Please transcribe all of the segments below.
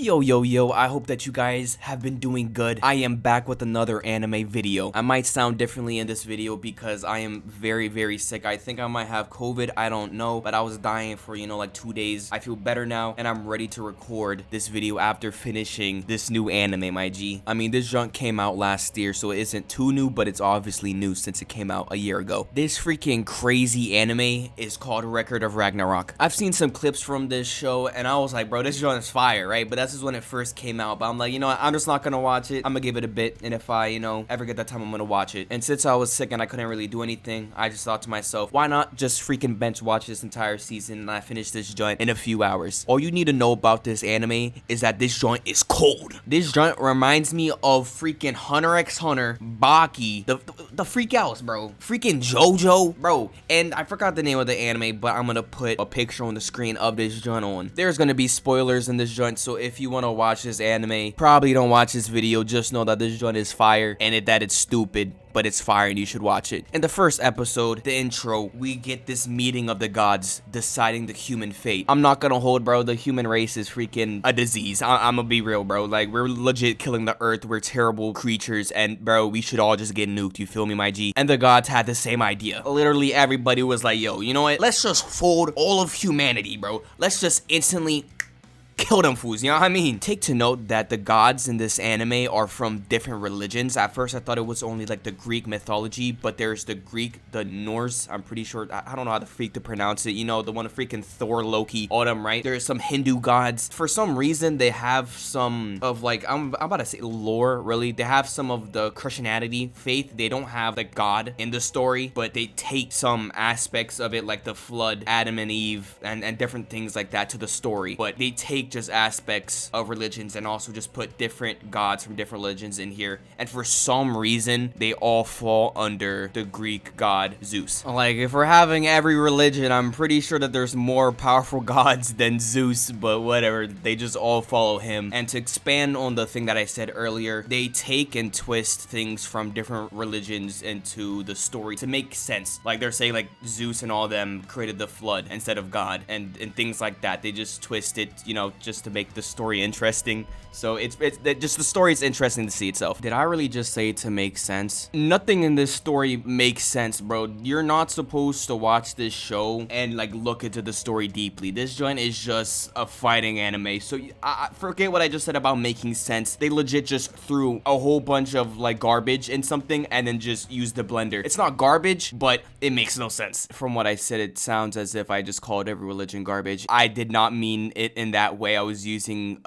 Yo, I hope that you guys have been doing good. I am back with another anime video. I might sound differently in this video because I am very sick. I think I might have COVID, I don't know, but I was dying for, like 2 days. I feel better now, and I'm ready to record this video after finishing this new anime, my G. I mean, this junk came out last year, so it isn't too new, but it's obviously new since it came out a year ago. This freaking crazy anime is called Record of Ragnarok. I've seen some clips from this show, and I was like, bro, this junk is fire, right? But that's just when it first came out, but I'm like, what, I'm just not gonna watch it. I'm gonna give it a bit, and if I, ever get that time, I'm gonna watch it. And since I was sick and I couldn't really do anything, I just thought to myself, why not just freaking bench watch this entire season, and I finished this joint in a few hours. All you need to know about this anime is that this joint is cold. This joint reminds me of freaking Hunter x Hunter, Baki, the freak outs, bro. Freaking JoJo, bro. And I forgot the name of the anime, but I'm gonna put a picture on the screen of this joint on. There's gonna be spoilers in this joint, so if you wanna watch this anime, probably don't watch this video. Just know that this joint is fire and that it's stupid, but it's fire and you should watch it. In the first episode, the intro, we get this meeting of the gods deciding the human fate. I'm not gonna hold, bro, the human race is freaking a disease. I'm gonna be real, bro. Like, we're legit killing the earth. We're terrible creatures, and bro, we should all just get nuked. You feel me, my G? And the gods had the same idea. Literally everybody was like, yo, you know what? Let's just fold all of humanity, bro. Let's just instantly kill them fools, you know what I mean? Take to note that the gods in this anime are from different religions. At first, I thought it was only like the Greek mythology, but there's the Greek, the Norse, I'm pretty sure, I don't know how the freak to pronounce it, the one of freaking Thor, Loki, all them, right? There's some Hindu gods. For some reason, they have some of like, I'm about to say lore, really. They have some of the Christianity faith. They don't have the God in the story, but they take some aspects of it, like the flood, Adam and Eve, and different things like that to the story. But they take just aspects of religions and also just put different gods from different religions in here, and for some reason they all fall under the Greek god Zeus. Like, if we're having every religion, I'm pretty sure that there's more powerful gods than Zeus, but whatever, they just all follow him. And to expand on the thing that I said earlier, they take and twist things from different religions into the story to make sense. Like, they're saying like Zeus and all them created the flood instead of God, and things like that. They just twist it, just to make the story interesting. So it's just, the story is interesting to see itself. Did I really just say to make sense? Nothing in this story makes sense, bro. You're not supposed to watch this show and like look into the story deeply. This joint is just a fighting anime. So I forget what I just said about making sense. They legit just threw a whole bunch of like garbage in something and then just used the blender. It's not garbage, but it makes no sense. From what I said, it sounds as if I just called every religion garbage. I did not mean it in that way. I was using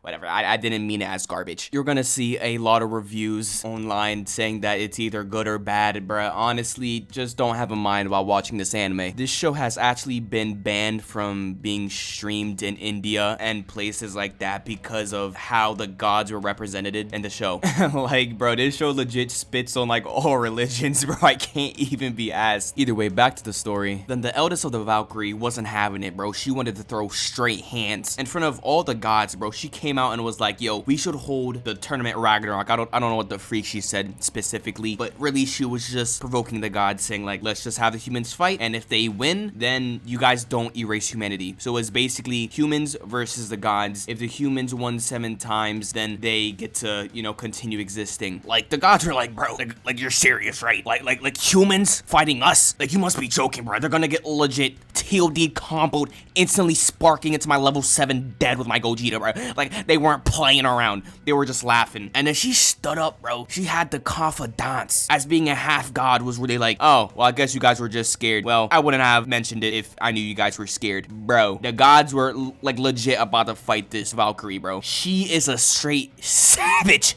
whatever. I didn't mean it as garbage. You're gonna see a lot of reviews online saying that it's either good or bad, bruh. Honestly, just don't have a mind while watching this anime. This show has actually been banned from being streamed in India and places like that because of how the gods were represented in the show. Like, bro, this show legit spits on like all religions, bro. I can't even be asked. Either way, back to the story. Then the eldest of the Valkyrie wasn't having it, bro. She wanted to throw straight hands in front of all the gods, bro. She came out and was like, yo, we should hold the tournament Ragnarok. I don't know what the freak she said specifically, but really she was just provoking the gods, saying like, let's just have the humans fight, and if they win, then you guys don't erase humanity. So it's basically humans versus the gods. If the humans won 7 times, then they get to, continue existing. Like, the gods are like, bro, like you're serious, right? Like humans fighting us? Like, you must be joking, bro. They're gonna get legit TLD comboed, instantly sparking into my level 7 dead with my Gogeta, bro. Like, they weren't playing around. They were just laughing. And then she stood up, bro. She had the confidence. As being a half god was really like, oh, well, I guess you guys were just scared. Well, I wouldn't have mentioned it if I knew you guys were scared. Bro, the gods were like legit about to fight this Valkyrie, bro. She is a straight savage.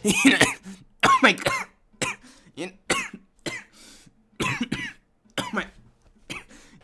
Oh my god.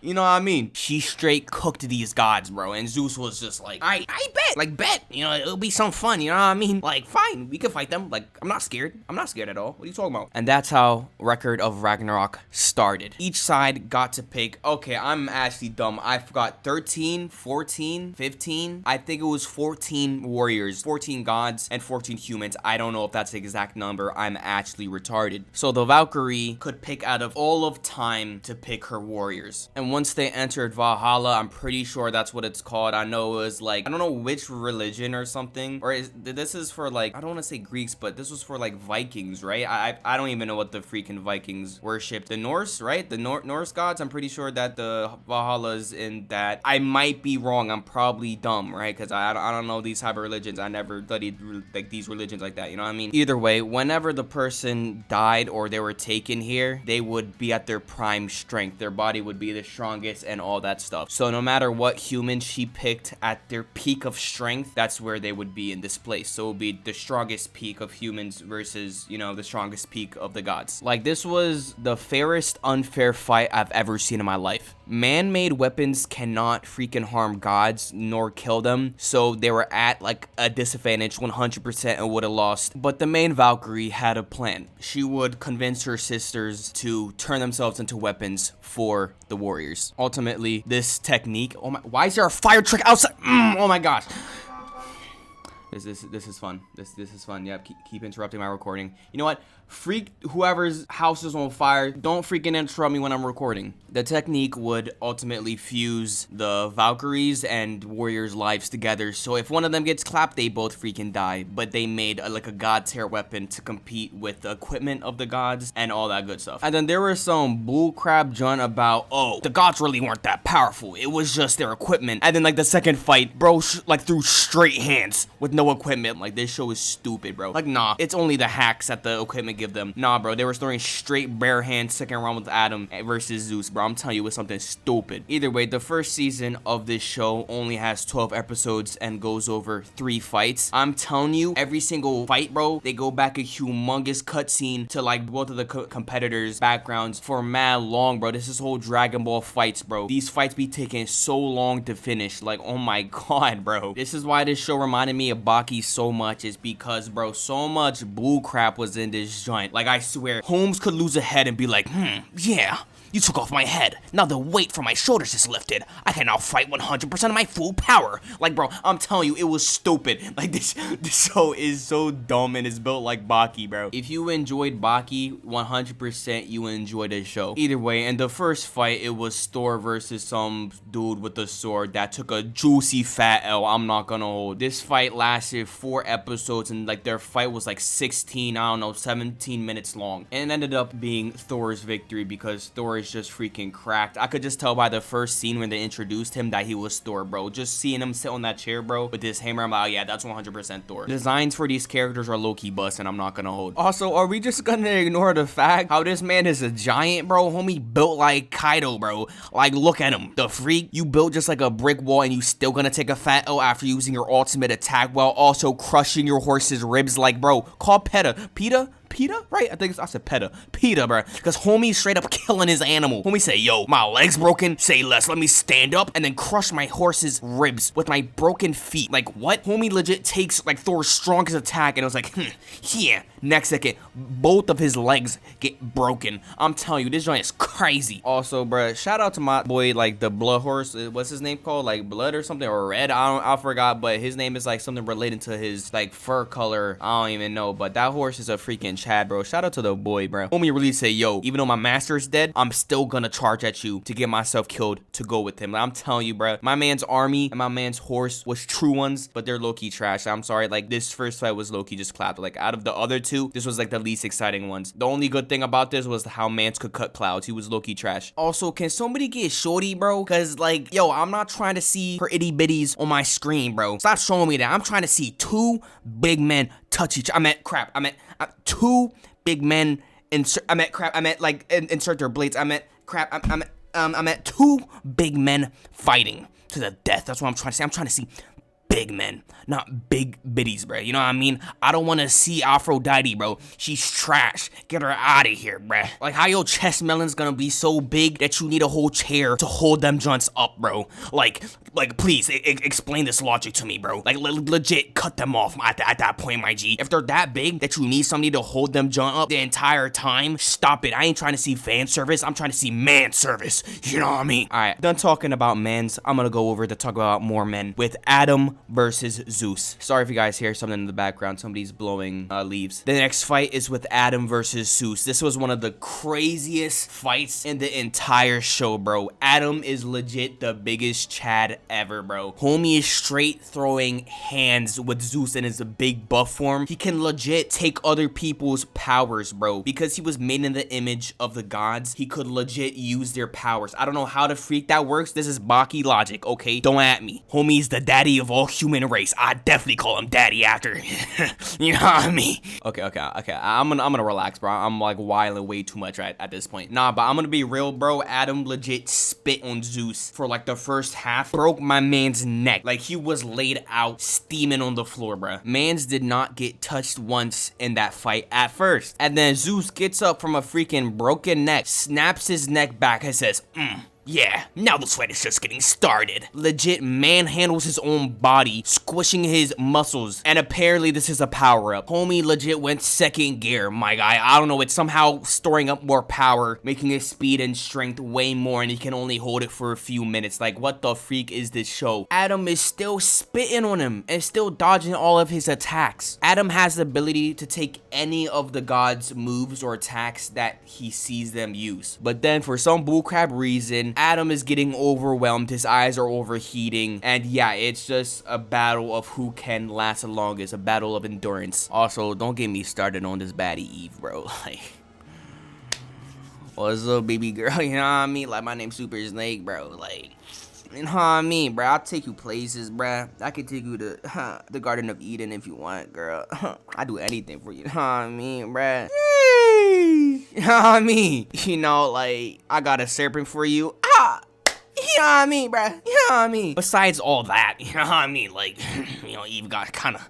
You know what I mean? She straight cooked these gods, bro. And Zeus was just like, I bet. Like, bet. It'll be some fun. You know what I mean? Like, fine. We can fight them. Like, I'm not scared. I'm not scared at all. What are you talking about? And that's how Record of Ragnarok started. Each side got to pick, okay, I'm actually dumb. I forgot 13, 14, 15. I think it was 14 warriors, 14 gods, and 14 humans. I don't know if that's the exact number. I'm actually retarded. So the Valkyrie could pick out of all of time to pick her warriors. And then once they entered Valhalla, I'm pretty sure that's what it's called. I know it was like, I don't know which religion or something, or this is for like, I don't want to say Greeks, but this was for like Vikings, right? I don't even know what the freaking Vikings worshipped. The Norse, right? The Norse gods. I'm pretty sure that the Valhalla's in that. I might be wrong. I'm probably dumb, right? Because I don't know these type of religions. I never studied like these religions like that. You know what I mean? Either way, whenever the person died or they were taken here, they would be at their prime strength. Their body would be the strongest and all that stuff. So no matter what human she picked at their peak of strength, that's where they would be in this place. So it would be the strongest peak of humans versus, you know, the strongest peak of the gods. Like, this was the fairest unfair fight I've ever seen in my life. Man-made weapons cannot freaking harm gods nor kill them, so they were at like a disadvantage 100% and would have lost. But the main Valkyrie had a plan. She would convince her sisters to turn themselves into weapons for the warriors. Ultimately, this technique, oh my, why is there a fire trick outside? Oh my gosh. This is fun. This is fun. Yep, keep interrupting my recording. You know what? Freak whoever's house is on fire. Don't freaking interrupt me when I'm recording. The technique would ultimately fuse the Valkyries and warriors' lives together. So if one of them gets clapped, they both freaking die. But they made like a god tier weapon to compete with the equipment of the gods and all that good stuff. And then there was some bullcrap junk about, oh, the gods really weren't that powerful. It was just their equipment. And then like the second fight, bro, like threw straight hands with no equipment. Like, this show is stupid, bro. Like, nah, it's only the hacks that the equipment give them. Nah, bro, they were throwing straight bare hands second round with Adam versus Zeus, bro. I'm telling you, it was something stupid. Either way, the first season of this show only has 12 episodes and goes over 3 fights. I'm telling you, every single fight, bro, they go back a humongous cutscene to like both of the competitors' backgrounds for mad long, bro. This is whole Dragon Ball fights, bro. These fights be taking so long to finish. Like, oh my god, bro. This is why this show reminded me of Baki so much, is because, bro, so much bull crap was in this joint. Like, I swear, Holmes could lose a head and be like, yeah, you took off my head. Now the weight from my shoulders is lifted. I can now fight 100% of my full power. Like, bro, I'm telling you, it was stupid. Like, this show is so dumb and it's built like Baki, bro. If you enjoyed Baki, 100% you enjoyed this show. Either way, in the first fight, it was Thor versus some dude with a sword that took a juicy fat L. I'm not gonna hold. This fight lasted 4 episodes and like their fight was like 16, I don't know, 17 minutes long. And it ended up being Thor's victory because Thor is just freaking cracked. I could just tell by the first scene when they introduced him that he was Thor, bro. Just seeing him sit on that chair, bro, with his hammer, I'm like, oh yeah, that's 100% Thor. Designs for these characters are low-key bust, and I'm not gonna hold. Also, are we just gonna ignore the fact how this man is a giant, bro? Homie built like Kaido, bro. Like, look at him. The freak, you built just like a brick wall, and you still gonna take a fat L after using your ultimate attack while also crushing your horse's ribs. Like, bro, call PETA, right? I think I said PETA, bro. Because homie straight up killing his animal. Homie say, yo, my leg's broken. Say less. Let me stand up and then crush my horse's ribs with my broken feet. Like, what? Homie legit takes like Thor's strongest attack and it was like, yeah. Next second, both of his legs get broken. I'm telling you, this joint is crazy. Also, bro, shout out to my boy, like the blood horse. What's his name called? Like Blood or something, or Red? I forgot, but his name is like something related to his like fur color. I don't even know, but that horse is a freaking Chad, bro. Shout out to the boy, bro. Homie really say, yo, even though my master is dead, I'm still gonna charge at you to get myself killed to go with him. Like, I'm telling you, bro, my man's army and my man's horse was true ones, but they're low-key trash. I'm sorry, like this first fight was low-key just clapped. Like, out of the other 2, this was like the least exciting ones. The only good thing about this was how Mance could cut clouds. He was low-key trash. Also, can somebody get Shorty, bro? Cause like, yo, I'm not trying to see her itty bitties on my screen, bro. Stop showing me that. I'm trying to see 2 big men touch each. I meant 2 big men insert. I meant like insert their blades. I meant 2 big men fighting to the death. That's what I'm trying to say. I'm trying to see big men, not big biddies, bro. You know what I mean? I don't want to see Aphrodite, bro. She's trash. Get her out of here, bro. Like, how your chest melon's gonna be so big that you need a whole chair to hold them joints up, bro? Like please, explain this logic to me, bro. Like, legit cut them off at that point, my G. If they're that big that you need somebody to hold them joint up the entire time, stop it. I ain't trying to see fan service. I'm trying to see man service. You know what I mean? All right, done talking about men's. I'm gonna go over to talk about more men with Adam versus Zeus. Sorry if you guys hear something in the background. Somebody's blowing leaves. The next fight is with Adam versus Zeus. This was one of the craziest fights in the entire show, bro. Adam is legit the biggest Chad ever, bro. Homie is straight throwing hands with Zeus in his big buff form. He can legit take other people's powers, bro. Because he was made in the image of the gods, he could legit use their powers. I don't know how the freak that works. This is Baki logic, okay? Don't at me. Homie's the daddy of all human race. I definitely call him daddy after. You know what I mean? Okay. I'm gonna relax, bro. I'm like wilding way too much right at this point. Nah, but I'm gonna be real, bro. Adam legit spit on Zeus for like the first half. Broke my man's neck. Like he was laid out steaming on the floor, bro. Mans did not get touched once in that fight at first. And then Zeus gets up from a freaking broken neck, snaps his neck back and says, yeah, now the fight is just getting started. Legit manhandles his own body, squishing his muscles, and apparently this is a power-up. Homie legit went second gear, my guy. I don't know, it's somehow storing up more power, making his speed and strength way more, and he can only hold it for a few minutes. Like, what the freak is this show? Adam is still spitting on him and still dodging all of his attacks. Adam has the ability to take any of the gods' moves or attacks that he sees them use. But then for some bullcrap reason, Adam is getting overwhelmed, his eyes are overheating, and yeah, it's just a battle of who can last the longest, a battle of endurance. Also, don't get me started on this baddie Eve, bro. Like, what's up, baby girl? You know what I mean? Like, my name's Super Snake, bro. Like, you know what I mean, bro? I'll take you places, bro. I can take you to the Garden of Eden if you want, girl. I do anything for you. You know what I mean, bro? You know what I mean? You know, like, I got a serpent for you. You know what I mean, bruh? You know what I mean? Besides all that, you know what I mean? Like, you know, Eve kind of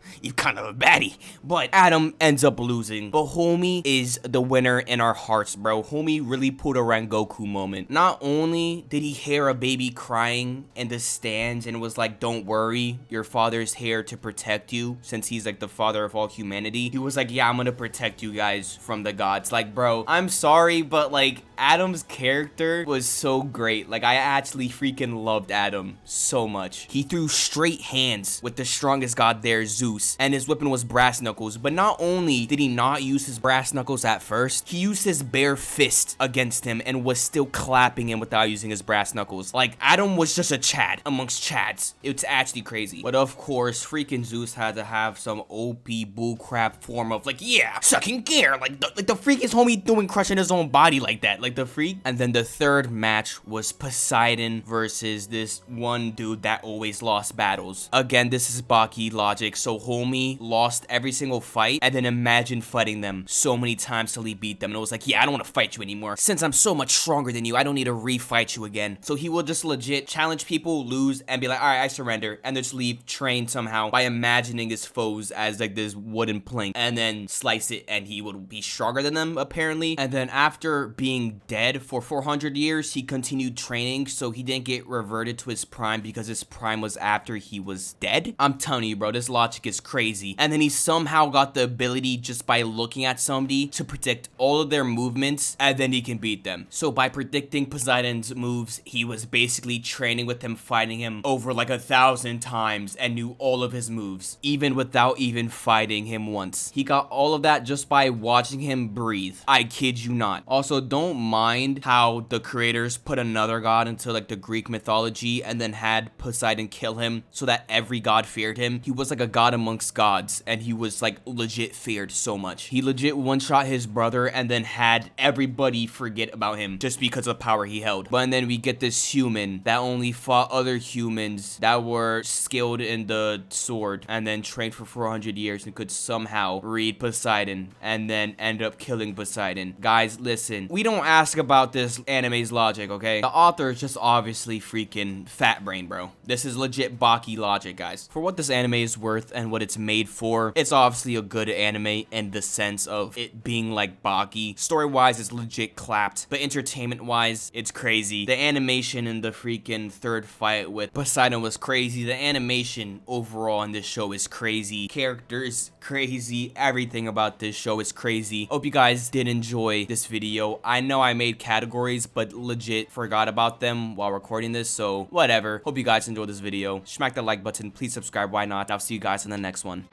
a baddie. But Adam ends up losing. But homie is the winner in our hearts, bro. Homie really pulled a Rengoku moment. Not only did he hear a baby crying in the stands and was like, don't worry, your father's here to protect you, since he's like the father of all humanity. He was like, yeah, I'm gonna protect you guys from the gods. Like, bro, I'm sorry, but like, Adam's character was so great. Like, I actually freaking loved Adam so much. He threw straight hands with the strongest god there, Zeus, and his weapon was brass knuckles. But not only did he not use his brass knuckles at first, he used his bare fist against him and was still clapping him without using his brass knuckles. Like, Adam was just a Chad amongst Chads. It's actually crazy. But of course, freaking Zeus had to have some OP bullcrap form of like, yeah, sucking gear. Like the freak is homie doing crushing his own body like that. Like the freak. And then the third match was Poseidon versus this one dude that always lost battles. Again, this is Baki logic. So homie lost every single fight, and then imagine fighting them so many times till he beat them. And it was like, yeah, I don't want to fight you anymore. Since I'm so much stronger than you, I don't need to refight you again. So he will just legit challenge people, lose, and be like, all right, I surrender. And just leave trained somehow by imagining his foes as like this wooden plank, and then slice it, and he would be stronger than them apparently. And then after being dead for 400 years, he continued training, so he didn't get reverted to his prime because his prime was after he was dead. I'm telling you, bro, this logic is crazy. And then he somehow got the ability just by looking at somebody to predict all of their movements, and then he can beat them. So by predicting Poseidon's moves, he was basically training with him, fighting him over like 1,000 times, and knew all of his moves, even without even fighting him once. He got all of that just by watching him breathe. I kid you not. Also, don't mind how the creators put another god into like the Greek mythology and then had Poseidon kill him so that every god feared him. He was like a god amongst gods, and he was like legit feared so much. He legit one-shot his brother and then had everybody forget about him just because of the power he held. But then we get this human that only fought other humans that were skilled in the sword and then trained for 400 years and could somehow read Poseidon and then end up killing Poseidon. Guys, listen, we don't ask about this anime's logic, okay? The author is just obviously freaking fat brain, bro. This is legit Baki logic, guys. For what this anime is worth and what it's made for, it's obviously a good anime in the sense of it being like Baki. Story-wise, it's legit clapped, but entertainment-wise, it's crazy. The animation in the freaking third fight with Poseidon was crazy. The animation overall in this show is crazy. Characters, crazy. Everything about this show is crazy. Hope you guys did enjoy this video. I know I made categories, but legit forgot about them while recording this, so whatever. Hope you guys enjoyed this video. Smack the like button. Please subscribe. Why not? not? I'll see you guys in the next one.